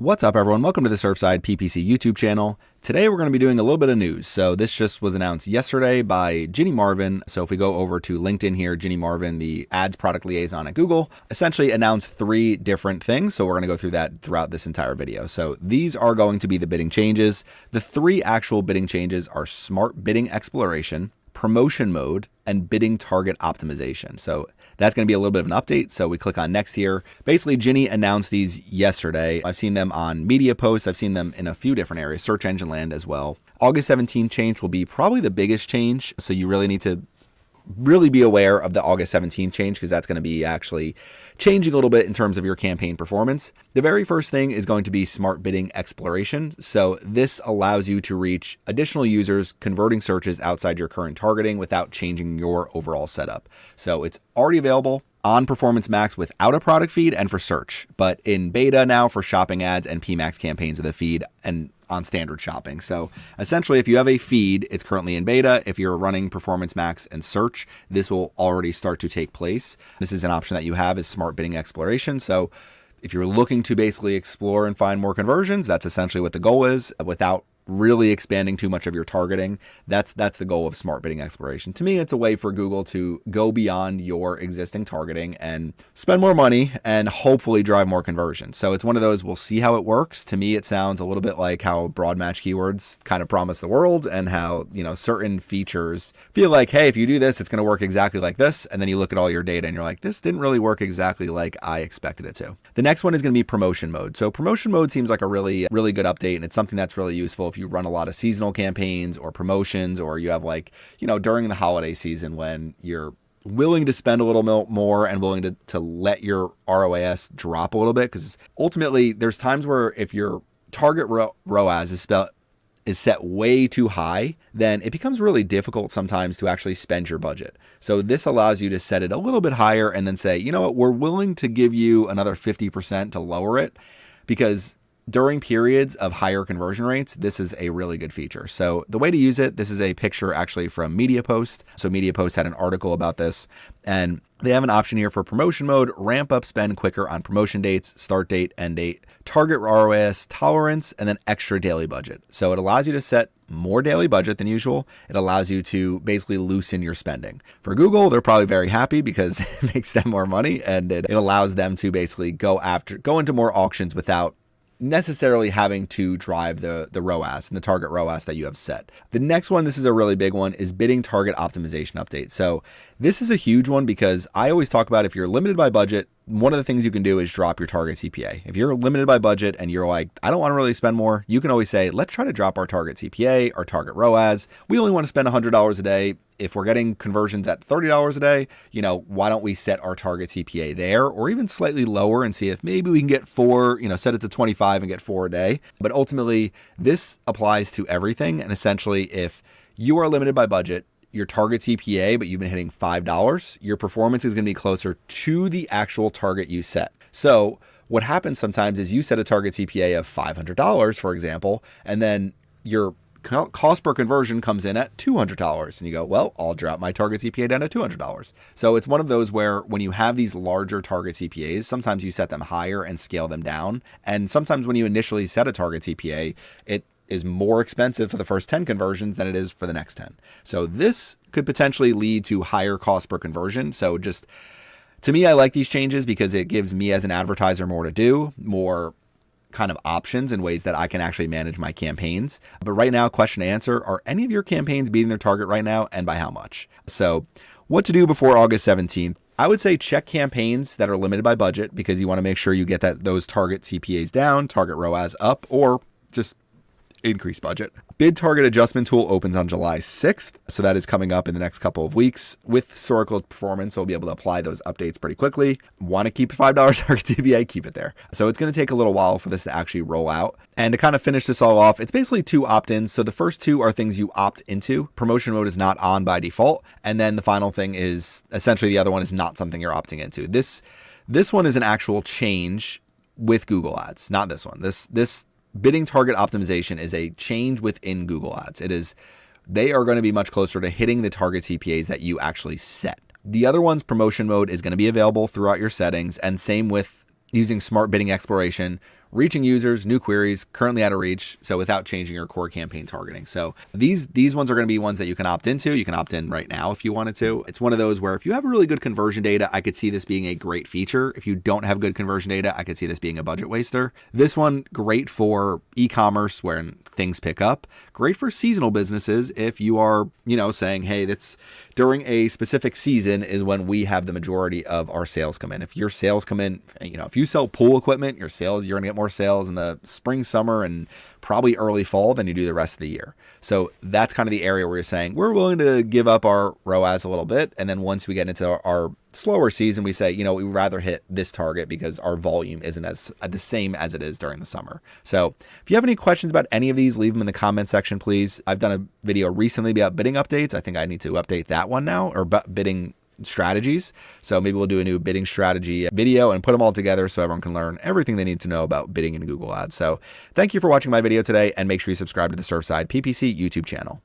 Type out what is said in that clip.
What's up, everyone? Welcome to the Surfside PPC YouTube channel. Today we're going to be doing a little bit of news. So this just was announced yesterday by Ginny Marvin. So if we go over to LinkedIn here, Ginny Marvin, the Ads Product Liaison at Google, essentially announced 3 different things. So we're going to go through that throughout this entire video. So these are going to be the bidding changes. The 3 actual bidding changes are smart bidding exploration, promotion mode, and bidding target optimization. So that's going to be a little bit of an update. So we click on next here. Basically, Ginny announced these yesterday. I've seen them on media posts. I've seen them in a few different areas, search engine land as well. August 17th change will be probably the biggest change. So you really need to really be aware of the August 17th change because that's going to be actually changing a little bit in terms of your campaign performance. The very first thing is going to be smart bidding exploration. So this allows you to reach additional users converting searches outside your current targeting without changing your overall setup. So it's already available on Performance Max without a product feed and for search, but in beta now for shopping ads and PMax campaigns with a feed and on standard shopping. So essentially, if you have a feed, it's currently in beta. If you're running Performance Max and search, this will already start to take place. This is an option that you have is smart bidding exploration. So if you're looking to basically explore and find more conversions, that's essentially what the goal is without really expanding too much of your targeting. That's the goal of smart bidding exploration. To me, it's a way for Google to go beyond your existing targeting and spend more money and hopefully drive more conversions. So it's one of those, we'll see how it works. To me, it sounds a little bit like how broad match keywords kind of promise the world and how, certain features feel like, hey, if you do this, it's going to work exactly like this. And then you look at all your data and you're like, this didn't really work exactly like I expected it to. The next one is going to be promotion mode. So promotion mode seems like a really good update. And it's something that's really useful if you run a lot of seasonal campaigns or promotions, or you have during the holiday season when you're willing to spend a little more and willing to let your ROAS drop a little bit. Because ultimately there's times where if your target ROAS is set way too high, then it becomes really difficult sometimes to actually spend your budget. So this allows you to set it a little bit higher and then say, you know what, we're willing to give you another 50% to lower it, because during periods of higher conversion rates, this is a really good feature. So the way to use it, this is a picture actually from Media Post. So Media Post had an article about this, and they have an option here for promotion mode, ramp up spend quicker on promotion dates, start date, end date, target ROAS tolerance, and then extra daily budget. So it allows you to set more daily budget than usual. It allows you to basically loosen your spending. For Google, they're probably very happy because it makes them more money, and it allows them to basically go into more auctions without necessarily having to drive the ROAS and the target ROAS that you have set. The next one, this is a really big one, is bidding target optimization update. So this is a huge one because I always talk about if you're limited by budget, one of the things you can do is drop your target CPA. If you're limited by budget and you're like, I don't want to really spend more, you can always say, let's try to drop our target CPA, our target ROAS. We only want to spend $100 a day. If we're getting conversions at $30 a day, why don't we set our target CPA there or even slightly lower and see if maybe we can get 4, set it to 25 and get 4 a day. But ultimately, this applies to everything. And essentially, if you are limited by budget, your target CPA, but you've been hitting $5, your performance is going to be closer to the actual target you set. So what happens sometimes is you set a target CPA of $500, for example, and then your cost per conversion comes in at $200. And you go, well, I'll drop my target CPA down to $200. So it's one of those where when you have these larger target CPAs, sometimes you set them higher and scale them down. And sometimes when you initially set a target CPA, it is more expensive for the first 10 conversions than it is for the next 10. So this could potentially lead to higher cost per conversion. So just to me, I like these changes because it gives me as an advertiser more to do, more kind of options and ways that I can actually manage my campaigns. But right now, question to answer, are any of your campaigns beating their target right now, and by how much? So what to do before August 17th? I would say check campaigns that are limited by budget because you want to make sure you get those target CPAs down, target ROAS up, or just increase budget. Bid target adjustment tool opens on July 6th. So that is coming up in the next couple of weeks. With historical performance, we'll be able to apply those updates pretty quickly. Want to keep a $5 target CPA, keep it there. So it's going to take a little while for this to actually roll out. And to kind of finish this all off, it's basically 2 opt-ins. So the first 2 are things you opt into. Promotion mode is not on by default. And then the final thing is essentially the other one is not something you're opting into. This one is an actual change with Google Ads, not this one. This bidding target optimization is a change within Google Ads. They are going to be much closer to hitting the target CPAs that you actually set. The other one's promotion mode is going to be available throughout your settings, and same with using smart bidding exploration, reaching users, new queries, currently out of reach, so without changing your core campaign targeting. So these ones are going to be ones that you can opt into. You can opt in right now if you wanted to. It's one of those where if you have really good conversion data, I could see this being a great feature. If you don't have good conversion data, I could see this being a budget waster. This one, great for e-commerce when things pick up. Great for seasonal businesses if you are, saying, hey, that's during a specific season is when we have the majority of our sales come in. If your sales come in, if you sell pool equipment, you're going to get more sales in the spring, summer, and probably early fall than you do the rest of the year. So that's kind of the area where you're saying we're willing to give up our ROAS a little bit. And then once we get into our slower season, we say, we'd rather hit this target because our volume isn't as the same as it is during the summer. So if you have any questions about any of these, leave them in the comment section, please. I've done a video recently about bidding updates. I think I need to update that one now, or bidding strategies. So maybe we'll do a new bidding strategy video and put them all together so everyone can learn everything they need to know about bidding in Google Ads. So thank you for watching my video today, and make sure you subscribe to the Surfside PPC YouTube channel.